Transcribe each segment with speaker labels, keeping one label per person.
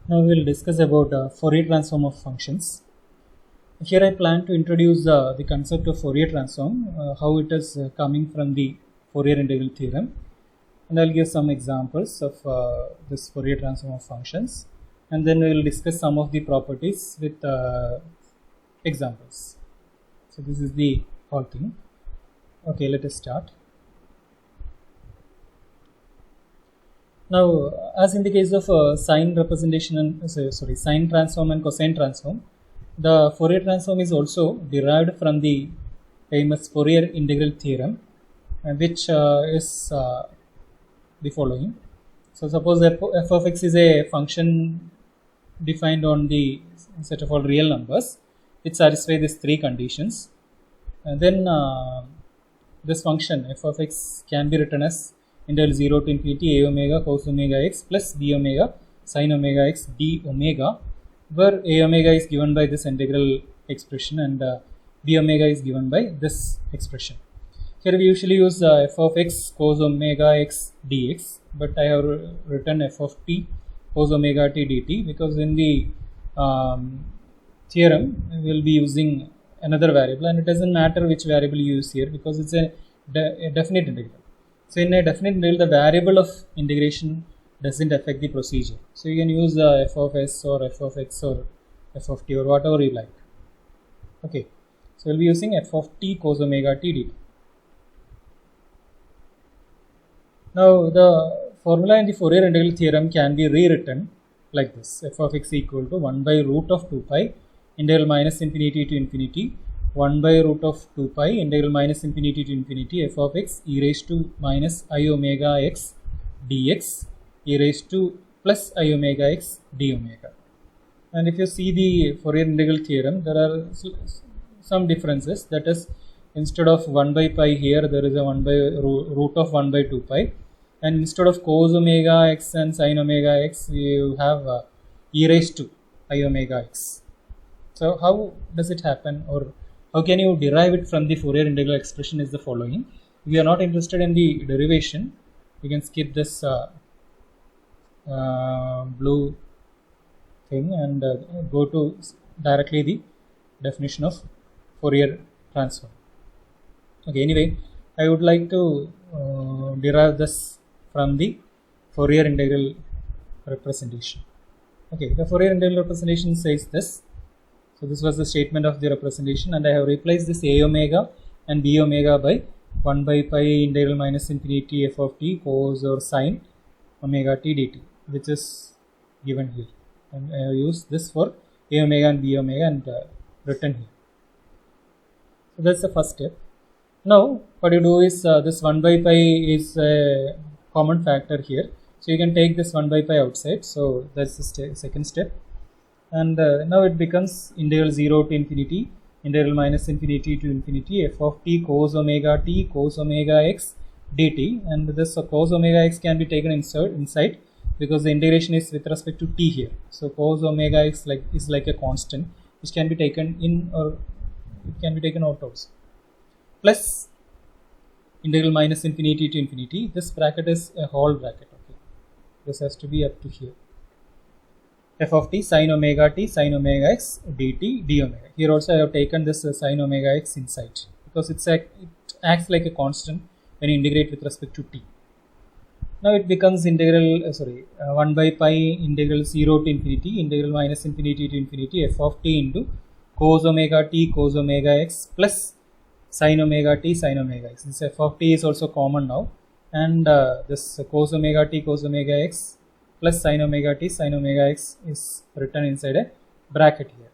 Speaker 1: Now we will discuss about Fourier transform of functions. Here I plan to introduce the concept of Fourier transform, how it is coming from the Fourier integral theorem, and I will give some examples of this Fourier transform of functions, and then we will discuss some of the properties with examples. So this is the whole thing. Okay, let us start. Now, as in the case of sine representation and sine transform and cosine transform, the Fourier transform is also derived from the famous Fourier integral theorem, which is the following. So, suppose f of x is a function defined on the set of all real numbers, which satisfy these three conditions, and then this function f of x can be written as integral 0 to infinity a omega cos omega x plus b omega sin omega x d omega, where a omega is given by this integral expression and b omega is given by this expression. Here we usually use f of x cos omega x dx, but I have written f of t cos omega t dt because in the theorem we will be using another variable, and it doesn't matter which variable you use here because it's a definite integral. So in a definite integral, the variable of integration doesn't affect the procedure. So you can use f of s or f of x or f of t or whatever you like. Okay, so we'll be using f of t cos omega t dt. Now the formula in the Fourier integral theorem can be rewritten like this: f of x equal to 1 by root of 2 pi integral minus infinity to infinity 1 by root of 2 pi integral minus infinity to infinity f of x e raised to minus I omega x dx e raised to plus I omega x d omega. And if you see the Fourier integral theorem, there are some differences. That is, instead of 1 by pi here, there is a 1 by root of 1 by 2 pi, and instead of cos omega x and sin omega x, you have e raised to I omega x. So how does it happen, or how can you derive it from the Fourier integral expression is the following. We are not interested in the derivation. You can skip this blue thing and go to directly the definition of Fourier transform. Okay, anyway, I would like to derive this from the Fourier integral representation. Okay, the Fourier integral representation says this. So this was the statement of the representation, and I have replaced this a omega and b omega by 1 by pi integral minus infinity f of t cos or sin omega t dt, which is given here, and I have used this for a omega and b omega and written here. So that's the first step. Now what you do is this 1 by pi is a common factor here, so you can take this 1 by pi outside. So that's the second step. And now it becomes integral 0 to infinity integral minus infinity to infinity f of t cos omega x dt, and this cos omega x can be taken inside because the integration is with respect to t here. So cos omega x is like a constant which can be taken in, or it can be taken out also, plus integral minus infinity to infinity. This bracket is a whole bracket. Okay, this has to be up to here. F of t sin omega x dt d omega. Here also I have taken this sin omega x inside because it acts like a constant when you integrate with respect to t. Now it becomes integral 1 by pi integral 0 to infinity integral minus infinity to infinity f of t into cos omega x plus sin omega x. This f of t is also common now, and this cos omega x plus sin omega x is written inside a bracket here.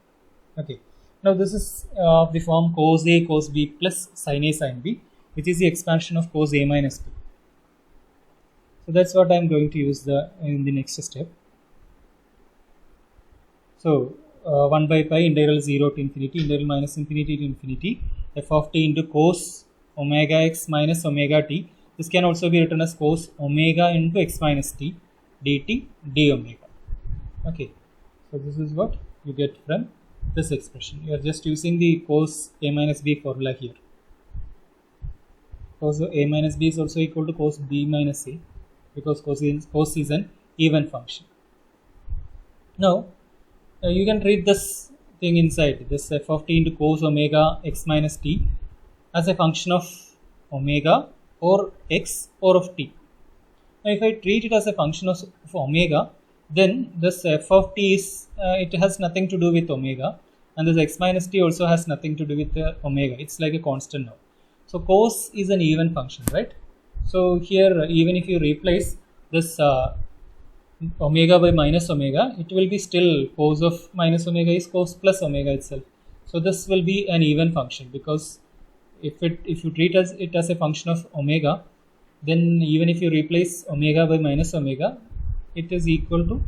Speaker 1: Okay, now this is of the form cos a cos b plus sin a sin b, which is the expansion of cos a minus b. So that's what I am going to use in the next step. So 1 by pi integral 0 to infinity integral minus infinity to infinity f of t into cos omega x minus omega t. This can also be written as cos omega into x minus t dt d omega. Okay, so this is what you get from this expression. You are just using the cos a minus b formula here. Cos a minus b is also equal to cos b minus a, because cos is an even function. Now you can read this thing inside, this f of t into cos omega x minus t as a function of omega or x or of t. Now if I treat it as a function of omega, then this f of t is, it has nothing to do with omega, and this x minus t also has nothing to do with omega. It's like a constant now. So cos is an even function, right? So here even if you replace this omega by minus omega, it will be still cos of minus omega is cos plus omega itself. So this will be an even function, because if you treat it as a function of omega, then even if you replace omega by minus omega, it is equal to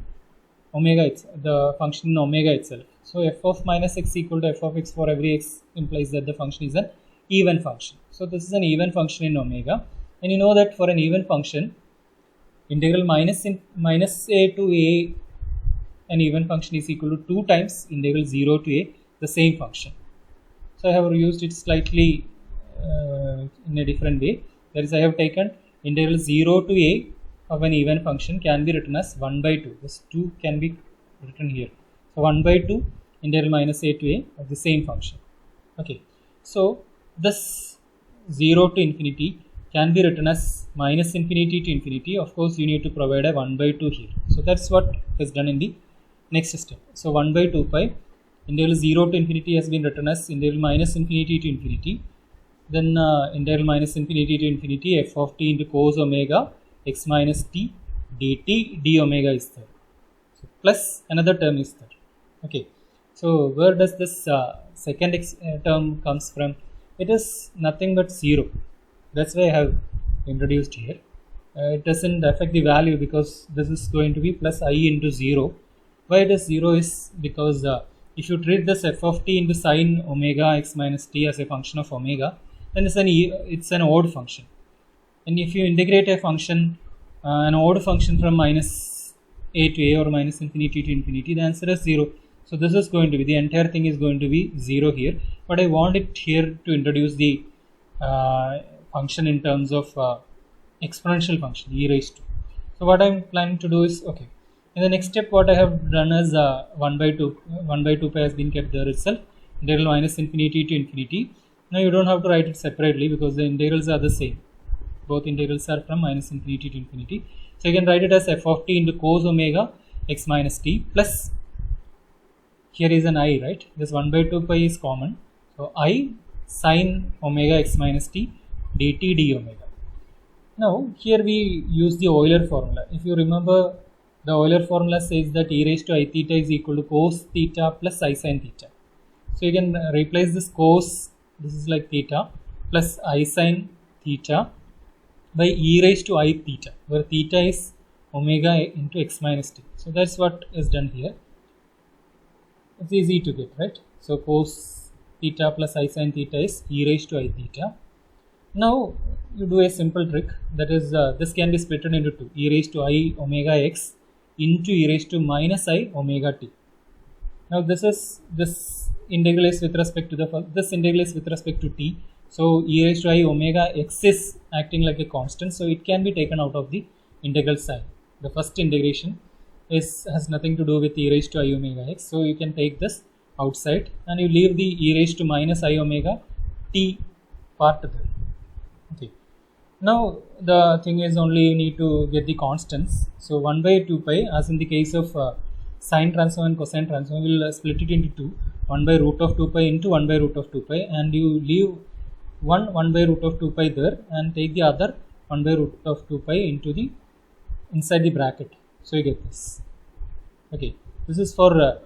Speaker 1: omega itself, the function in omega itself. So f of minus x equal to f of x for every x implies that the function is an even function. So this is an even function in omega, and you know that for an even function, integral minus a to a, an even function, is equal to 2 times integral 0 to a, the same function. So I have used it slightly in a different way. That is, I have taken integral 0 to a of an even function can be written as 1 by 2. This 2 can be written here. So 1 by 2 integral minus a to a of the same function. Okay. So this 0 to infinity can be written as minus infinity to infinity. Of course, you need to provide a 1 by 2 here. So that's what is done in the next step. So 1 by 2 pi integral 0 to infinity has been written as integral minus infinity to infinity. Then integral minus infinity to infinity f of t into cos omega x minus t dt d omega is there. So plus another term is there. Okay. So where does this second term comes from? It is nothing but 0. That's why I have introduced here. It doesn't affect the value, because this is going to be plus I into 0. Why it is 0 is because if you treat this f of t into sine omega x minus t as a function of omega, then it's an odd function. And if you integrate a function, an odd function from minus a to a or minus infinity to infinity, the answer is 0. So this is going to be, the entire thing is going to be 0 here. But I want it here to introduce the function in terms of exponential function, e raised to. So what I'm planning to do is, okay, in the next step what I have done is 1 by 2 pi has been kept there itself, integral minus infinity to infinity. Now you don't have to write it separately, because the integrals are the same. Both integrals are from minus infinity to infinity. So you can write it as f of t into cos omega x minus t plus, here is an I, right? This 1 by 2 pi is common. So I sine omega x minus t dt d omega. Now here we use the Euler formula. If you remember, the Euler formula says that e raised to I theta is equal to cos theta plus I sin theta. So you can replace this cos, this is like theta, plus I sin theta by e raised to I theta, where theta is omega into x minus t. So that's what is done here. It's easy to get, right? So cos theta plus I sin theta is e raised to I theta. Now you do a simple trick, that is this can be split into 2, e raised to I omega x into e raised to minus I omega t. Now this integral is with respect to this integral is with respect to t. So e raised to I omega x is acting like a constant, so it can be taken out of the integral sign. The first integration has nothing to do with e raised to I omega x, so you can take this outside and you leave the e raised to minus I omega t part there. Okay. Now the thing is, only you need to get the constants. So 1 by 2 pi, as in the case of sine transform and cosine transform, we will split it into 2, 1 by root of 2 pi into 1 by root of 2 pi, and you leave 1 by root of 2 pi there and take the other 1 by root of 2 pi into the inside the bracket. So you get this. Okay, this is for the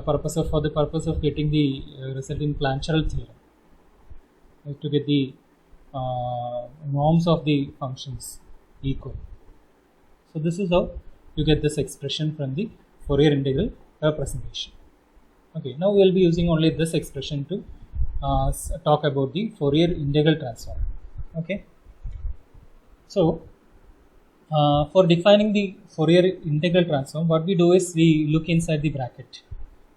Speaker 1: purpose of getting the result in Plancherel theorem, to get the norms of the functions equal. So this is how you get this expression from the Fourier integral representation. Okay, now we will be using only this expression to talk about the Fourier integral transform. Okay, so for defining the Fourier integral transform, what we do is we look inside the bracket.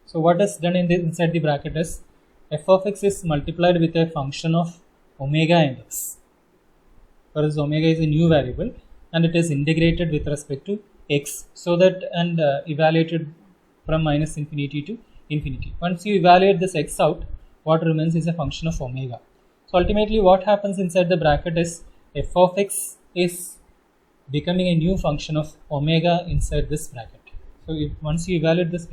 Speaker 1: So what is done inside the bracket is f of x is multiplied with a function of omega and x, whereas omega is a new variable and it is integrated with respect to x, so that and evaluated from minus infinity to infinity. Once you evaluate this x out, what remains is a function of omega. So ultimately what happens inside the bracket is f of x is becoming a new function of omega inside this bracket. So once you evaluate this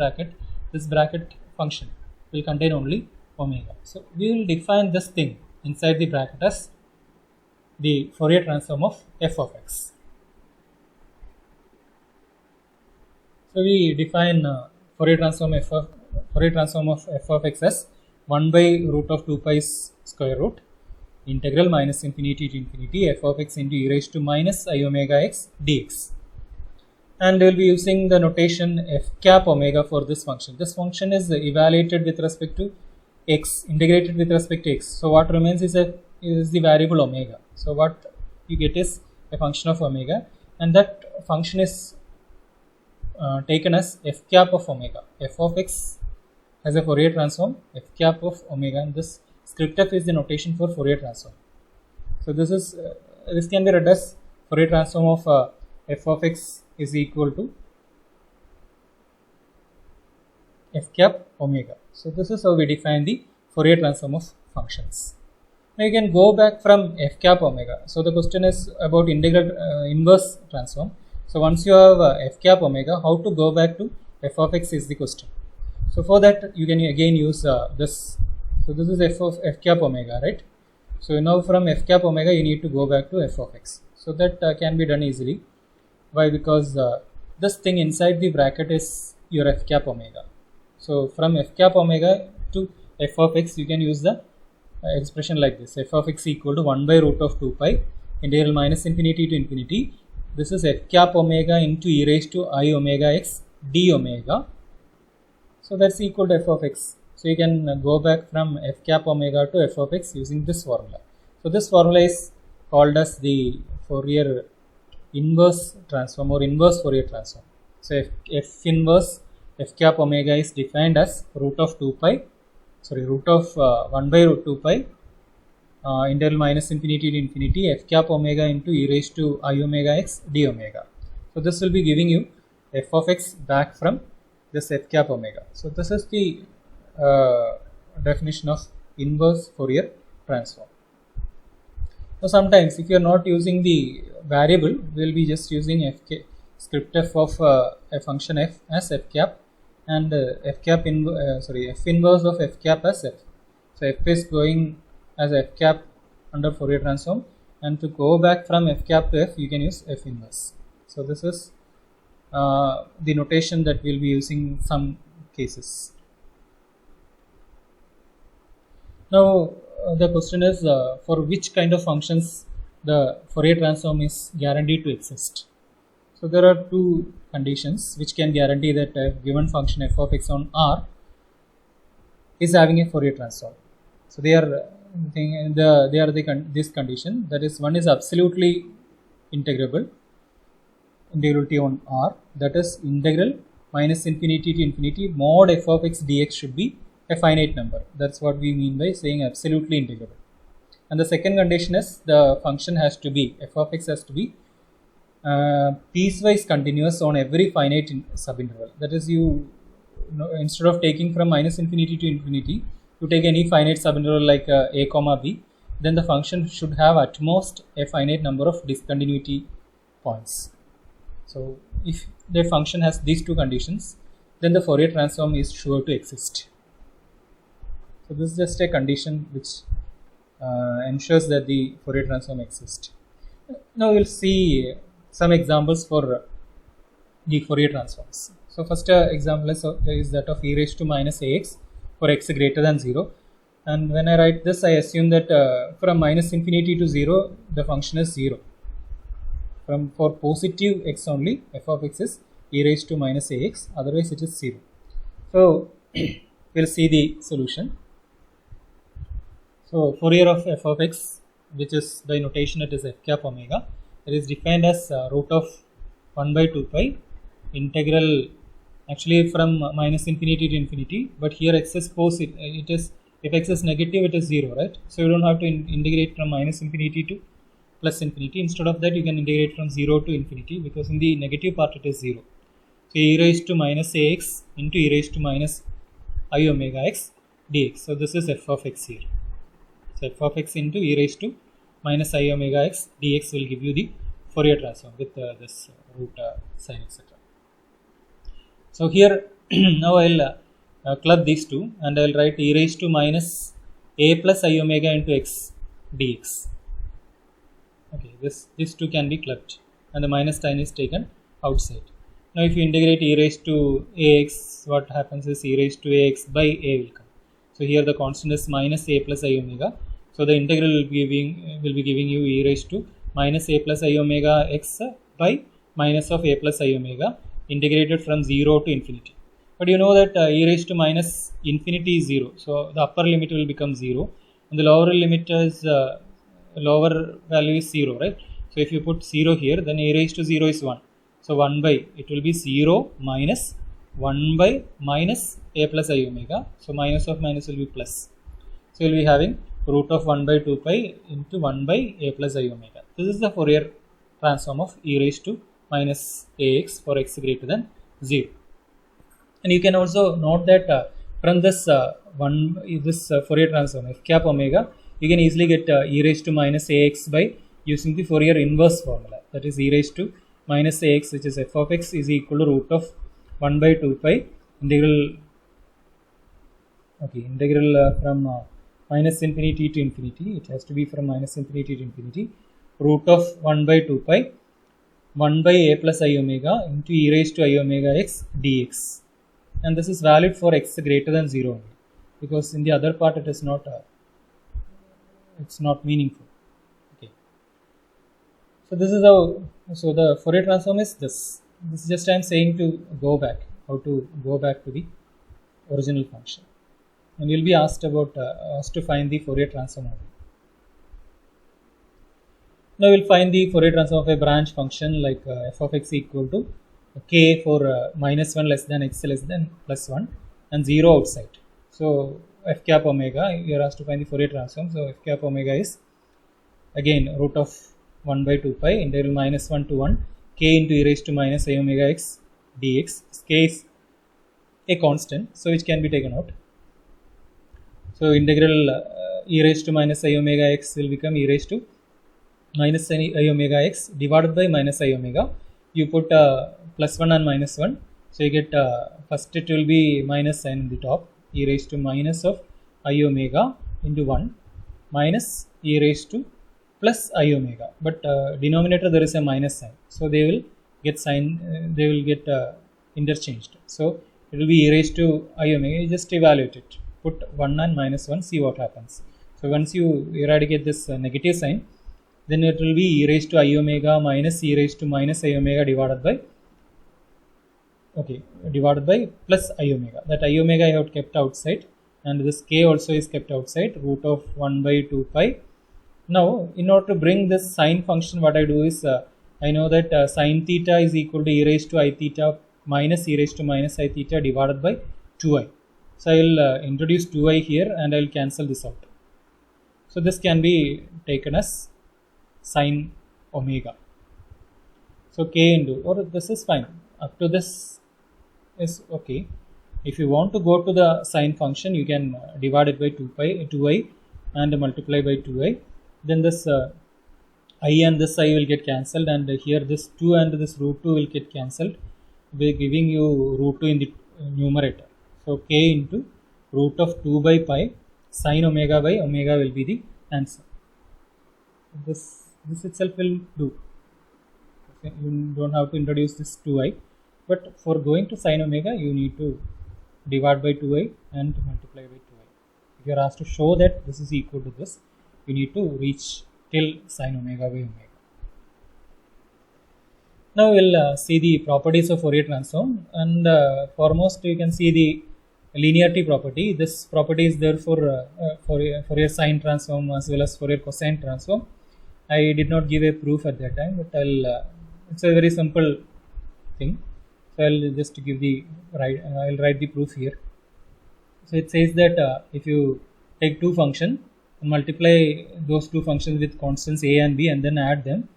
Speaker 1: bracket function will contain only omega. So we will define this thing inside the bracket as the Fourier transform of f of x. So we define Fourier transform of f of x as 1 by root of 2 pi square root integral minus infinity to infinity f of x into e raised to minus I omega x dx. And we will be using the notation f cap omega for this function. This function is evaluated with respect to x, integrated with respect to x. So what remains is the variable omega. So what you get is a function of omega, and that function is taken as f cap of omega. F of x has a Fourier transform f cap of omega, and this script f is the notation for Fourier transform. So this can be read as Fourier transform of f of x is equal to f cap omega. So this is how we define the Fourier transform of functions. Now you can go back from f cap omega. So the question is about integral inverse transform. So once you have f cap omega, how to go back to f of x is the question. So for that you can again use this. So this is f cap omega, right? So now from f cap omega you need to go back to f of x. So that can be done easily. Why? Because this thing inside the bracket is your f cap omega. So from f cap omega to f of x you can use the expression like this: f of x equal to 1 by root of 2 pi integral minus infinity to infinity. This is f cap omega into e raised to I omega x d omega. So that's equal to f of x. So you can go back from f cap omega to f of x using this formula. So this formula is called as the Fourier inverse transform or inverse Fourier transform. So f inverse f cap omega is defined as root of 1 by root 2 pi integral minus infinity to infinity f cap omega into e raised to I omega x d omega. So this will be giving you f of x back from this f cap omega. So this is the definition of inverse Fourier transform. So sometimes if you are not using the variable, we will be just using script f of a function f as f cap, and f inverse of f cap as f. So f is going as f cap under Fourier transform, and to go back from f cap to f you can use f inverse. So this is the notation that we will be using in some cases. Now the question is for which kind of functions the Fourier transform is guaranteed to exist. So there are two conditions which can guarantee that a given function f of x on R is having a Fourier transform. So they are this condition, that is, one is absolutely integrability on R, that is integral minus infinity to infinity mod f of x dx should be a finite number. That's what we mean by saying absolutely integrable. And the second condition is the function has to be, f of x has to be piecewise continuous on every finite subinterval. That is, instead of taking from minus infinity to infinity, you take any finite subinterval like a comma b, then the function should have at most a finite number of discontinuity points. So if the function has these two conditions, then the Fourier transform is sure to exist. So this is just a condition which ensures that the Fourier transform exists. Now we will see some examples for the Fourier transforms. So first example is that of e raised to minus ax for x greater than 0. And when I write this, I assume that from minus infinity to 0, the function is 0. For positive x only, f of x is e raised to minus ax, otherwise it is 0. So we'll see the solution. So Fourier of f of x, which is by notation it is f cap omega, it is defined as root of 1 by 2 pi integral, actually from minus infinity to infinity, but here x is positive, it is, if x is negative it is 0, right? So you don't have to integrate from minus infinity to plus infinity. Instead of that you can integrate from 0 to infinity, because in the negative part it is 0. So So e raised to minus ax into e raised to minus I omega x dx. So this is f of x here. So f of x into e raised to minus I omega x dx will give you the Fourier transform with this root sin etc. So here now I'll club these two and I'll write e raised to minus a plus I omega into x dx. Okay, this two can be clubbed and the minus sign is taken outside. Now if you integrate e raised to ax, what happens is e raised to ax by a will come. So here the constant is minus a plus I omega. So the integral will be giving you e raised to minus a plus I omega x by minus of a plus I omega integrated from 0 to infinity. But you know that e raised to minus infinity is 0. So the upper limit will become 0 and the lower limit is lower value is 0, right? So if you put 0 here, then e raised to 0 is 1. So 1 by, it will be 0 minus 1 by minus a plus I omega. So minus of minus will be plus. So you will be having root of 1 by 2 pi into 1 by a plus I omega. This is the Fourier transform of e raised to minus ax for x greater than 0. And you can also note that from this Fourier transform f cap omega, you can easily get e raised to minus ax by using the Fourier inverse formula. That is e raised to minus ax, which is f of x, is equal to root of 1 by 2 pi integral from minus infinity to infinity. It has to be from minus infinity to infinity. Root of 1 by 2 pi 1 by a plus I omega into e raised to I omega x dx. And this is valid for x greater than 0 only, because in the other part it is not it's not meaningful. Okay. So this is how, so the Fourier transform is this. This is just I am saying to go back, how to go back to the original function. And you will be asked about asked to find the Fourier transform. Now we will find the Fourier transform of a branch function like f of x equal to k for minus 1 less than x less than plus 1 and 0 outside. So f cap omega, you are asked to find the Fourier transform. So f cap omega is again root of 1 by 2 pi integral minus 1 to 1 k into e raised to minus I omega x dx. K is a constant, so which can be taken out. So integral e raised to minus I omega x will become e raised to minus I omega x divided by minus I omega. You put plus 1 and minus 1. So you get first it will be minus sign in the top, e raised to minus of I omega into 1 minus e raised to plus I omega. But denominator there is a minus sign. So they will get they will get interchanged. So it will be e raised to I omega. You just evaluate it. Put 1 and minus 1, see what happens. So once you eradicate this negative sign, then it will be e raised to I omega minus e raised to minus I omega divided by plus I omega. That I omega I have kept outside and this k also is kept outside, root of 1 by 2 pi. Now in order to bring this sine function, what I do is I know that sine theta is equal to e raised to I theta minus e raised to minus I theta divided by 2i. So I will introduce 2i here and I will cancel this out. So this can be taken as sine omega. So k into, or this is fine, up to this is okay. If you want to go to the sine function, you can divide it by 2i and multiply by 2i. Then this I and this I will get cancelled, and here this 2 and this root 2 will get cancelled, by giving you root 2 in the numerator. So k into root of 2 by pi sine omega by omega will be the answer. This itself will do. Okay, you don't have to introduce this 2i, but for going to sine omega you need to divide by 2i and multiply by 2i. If you are asked to show that this is equal to this, you need to reach till sine omega by omega. Now we will see the properties of Fourier transform, and foremost you can see the linearity property. This property is there for Fourier sine transform as well as Fourier cosine transform. I did not give a proof at that time, but it's a very simple thing. So I'll just give the I'll write the proof here. So it says that if you take two functions and multiply those two functions with constants a and b and then add them,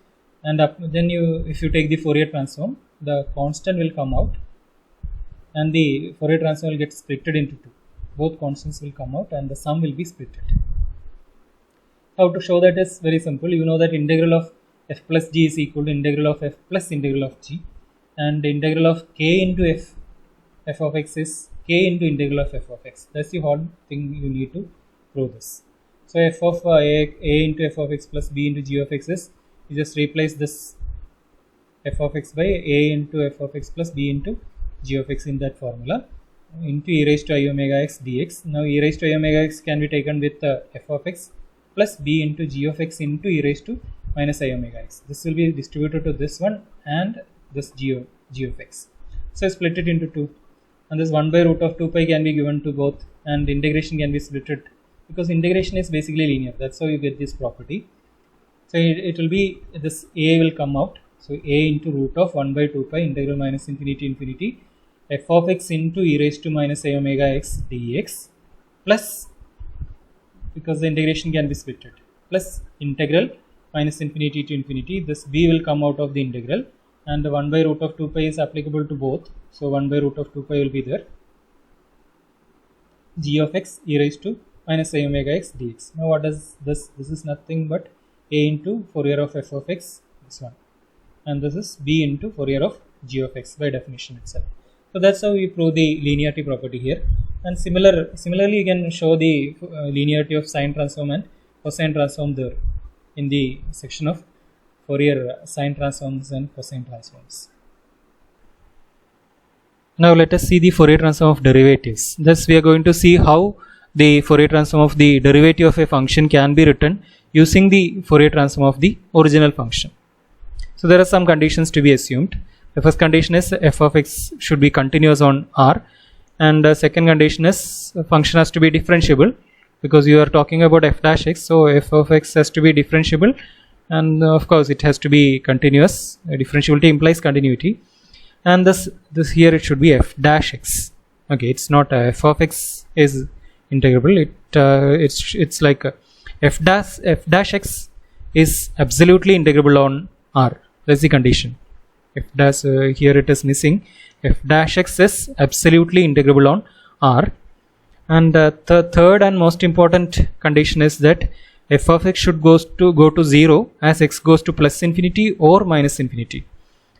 Speaker 1: and then if you take the Fourier transform, the constant will come out and the Fourier transform will get splitted into two. Both constants will come out and the sum will be splitted. How to show that is very simple. You know that integral of f plus g is equal to integral of f plus integral of g, and the integral of k into f of x is k into integral of f of x. That's the whole thing you need to prove this. So f of a into f of x plus b into g of x is, you just replace this f of x by a into f of x plus b into g of x in that formula into e raised to I omega x dx. Now e raised to I omega x can be taken with f of x plus b into g of x into e raised to minus I omega x. This will be distributed to this one and this g of x. So I split it into two, and this 1 by root of 2 pi can be given to both, and integration can be splitted because integration is basically linear. That's how you get this property. So it will be, this a will come out. So a into root of 1 by 2 pi integral minus infinity infinity f of x into e raised to minus I omega x dx plus, because the integration can be splitted, plus integral minus infinity to infinity. This b will come out of the integral, and the 1 by root of 2 pi is applicable to both. So 1 by root of 2 pi will be there. G of x e raised to minus I omega x dx. Now what does this? This is nothing but a into Fourier of f of x, this one, and this is b into Fourier of g of x by definition itself. So that's how we prove the linearity property here. And similarly you can show the linearity of sine transform and cosine transform there in the section of Fourier sine transforms and cosine transforms. Now let us see the Fourier transform of derivatives. Thus we are going to see how the Fourier transform of the derivative of a function can be written using the Fourier transform of the original function. So there are some conditions to be assumed. The first condition is f of x should be continuous on R, and the second condition is the function has to be differentiable, because you are talking about f dash x, so f of x has to be differentiable, and of course it has to be continuous. Differentiability implies continuity, and this here it should be f dash x. Okay, it's not f of x is integrable. It's like f dash x is absolutely integrable on R. That's the condition. F dash here it is missing. F dash x is absolutely integrable on R, and the third and most important condition is that f of x should go to 0 as x goes to plus infinity or minus infinity.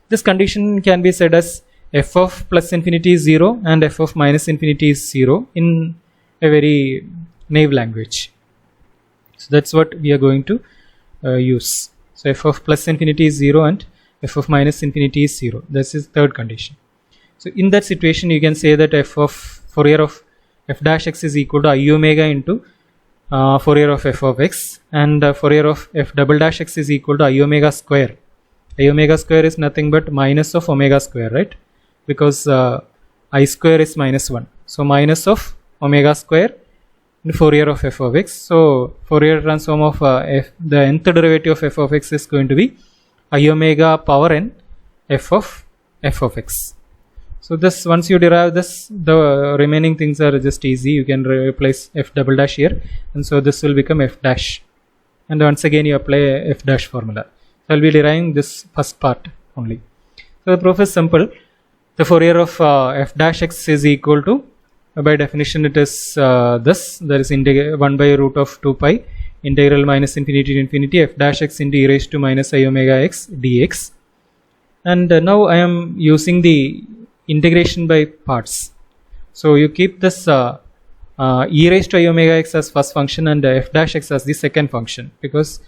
Speaker 1: This condition can be said as f of plus infinity is 0 and f of minus infinity is 0 in a very naive language. So that's what we are going to use. So f of plus infinity is 0 and f of minus infinity is 0. This is third condition. So in that situation you can say that f of Fourier of f dash x is equal to I omega into Fourier of f of x, and Fourier of f double dash x is equal to I omega square. I omega square is nothing but minus of omega square, right? Because I square is minus 1. So minus of omega square in Fourier of f of x. So Fourier transform of the nth derivative of f of x is going to be I omega power n f of x. So this, once you derive this, the remaining things are just easy. You can replace f double dash here, and so this will become f dash, and once again you apply f dash formula. So I'll be deriving this first part only. So the proof is simple. The Fourier of f dash x is equal to, by definition it is this, there is 1 by root of 2 pi integral minus infinity to infinity f dash x into e raised to minus I omega x dx. And now I am using the integration by parts. So you keep this e raised to I omega x as first function and f dash x as the second function, because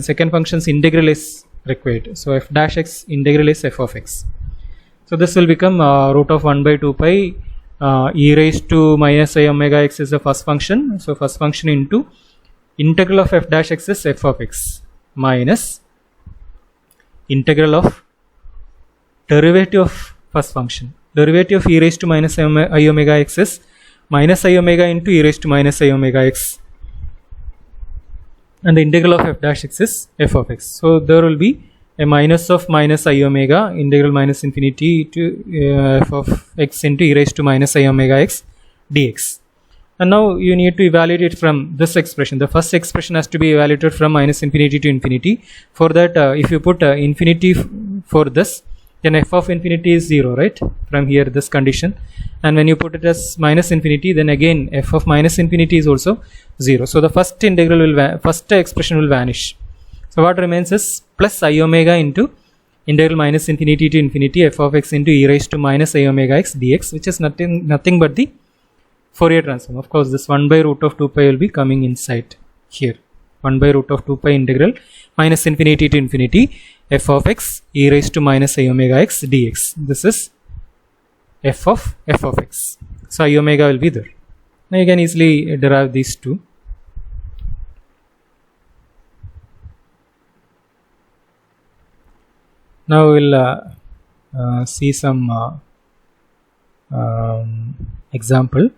Speaker 1: second function's integral is required. So f dash x integral is f of x. So this will become root of 1 by 2 pi e raised to minus I omega x is the first function. So first function into integral of f dash x is f of x minus integral of derivative of first function. Derivative of e raised to minus I omega x is minus I omega into e raised to minus I omega x, and the integral of f dash x is f of x. So there will be a minus of minus I omega integral minus infinity to f of x into e raised to minus I omega x dx. And now you need to evaluate it from this expression. The first expression has to be evaluated from minus infinity to infinity. For that, if you put infinity for this, then f of infinity is 0, right? From here this condition, and when you put it as minus infinity, then again f of minus infinity is also 0. So the first integral will first expression will vanish. So what remains is plus I omega into integral minus infinity to infinity f of x into e raised to minus I omega x dx, which is nothing but the Fourier transform. Of course, this 1 by root of 2 pi will be coming inside here. 1 by root of 2 pi integral minus infinity to infinity f of x e raised to minus I omega x dx. This is f of x. So I omega will be there. Now you can easily derive these two. Now we'll see some example.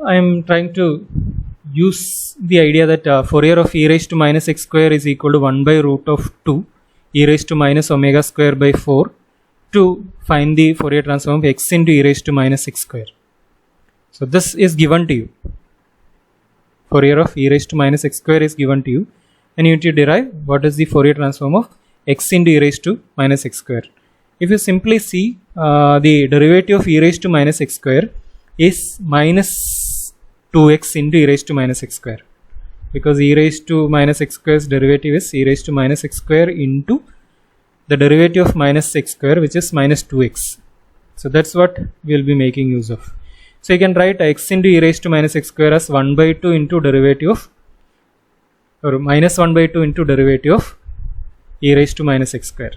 Speaker 1: I am trying to use the idea that Fourier of e raised to minus x square is equal to 1 by root of 2 e raised to minus omega square by 4 to find the Fourier transform of x into e raised to minus x square. So this is given to you. Fourier of e raised to minus x square is given to you, and you need to derive what is the Fourier transform of x into e raised to minus x square. If you simply see the derivative of e raised to minus x square is minus 2x into e raised to minus x square, because e raised to minus x square's derivative is e raised to minus x square into the derivative of minus x square, which is minus 2x. So that's what we will be making use of. So you can write x into e raised to minus x square as 1 by 2 into derivative of, or minus 1 by 2 into derivative of e raised to minus x square.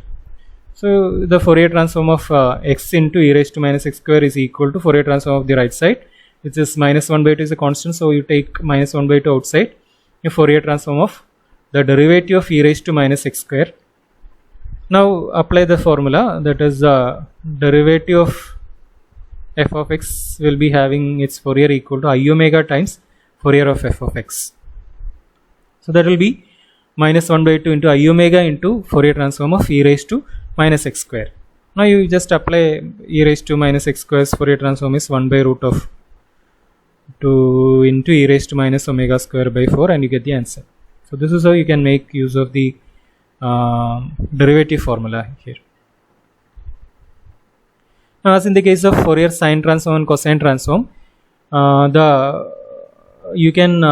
Speaker 1: So the Fourier transform of x into e raised to minus x square is equal to Fourier transform of the right side, which is minus 1 by 2 is a constant, so you take minus 1 by 2 outside. A Fourier transform of the derivative of e raised to minus x square. Now apply the formula, that is derivative of f of x will be having its Fourier equal to I omega times Fourier of f of x. So that will be minus 1 by 2 into I omega into Fourier transform of e raised to minus x square. Now you just apply e raised to minus x square's Fourier transform is 1 by root of 2 into e raised to minus omega square by 4, and you get the answer. So this is how you can make use of the derivative formula here. Now, as in the case of Fourier sine transform and cosine transform, you can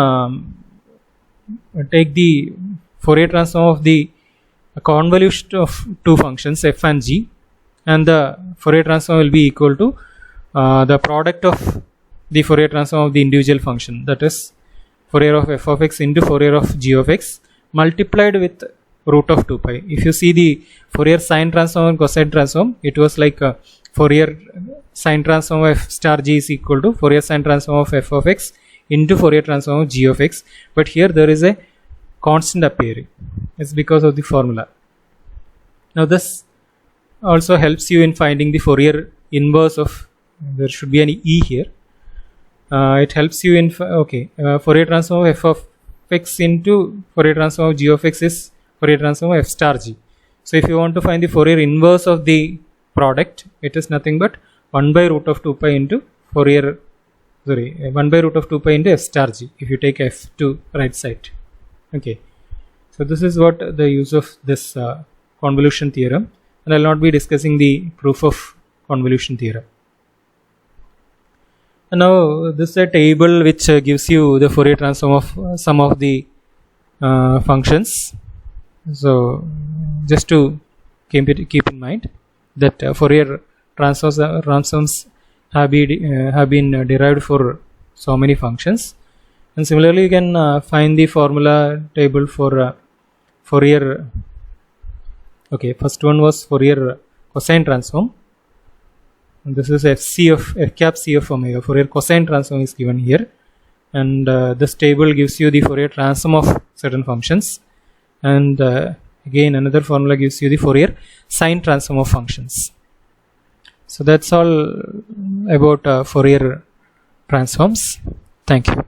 Speaker 1: take the Fourier transform of the convolution of two functions f and g, and the Fourier transform will be equal to the product of the Fourier transform of the individual function, that is Fourier of f of x into Fourier of g of x multiplied with root of 2 pi. If you see the Fourier sine transform and cosine transform, it was like Fourier sine transform of f star g is equal to Fourier sine transform of f of x into Fourier transform of g of x, but here there is a constant appearing. It's because of the formula. Now this also helps you in finding the Fourier inverse of, there should be an e here. It helps you in Fourier transform of f of x into Fourier transform of g of x is Fourier transform of f star g. So if you want to find the Fourier inverse of the product, it is nothing but 1 by root of 2 pi into 1 by root of 2 pi into f star g, if you take f to right side. Okay, so this is what the use of this convolution theorem, and I will not be discussing the proof of convolution theorem. And now this is a table which gives you the Fourier transform of some of the functions. So just to keep in mind that Fourier transforms have been derived for so many functions, and similarly you can find the formula table for Fourier. Okay, first one was Fourier cosine transform, and this is f cap c of omega. Fourier cosine transform is given here, and this table gives you the Fourier transform of certain functions, and again another formula gives you the Fourier sine transform of functions. So that's all about Fourier transforms. Thank you.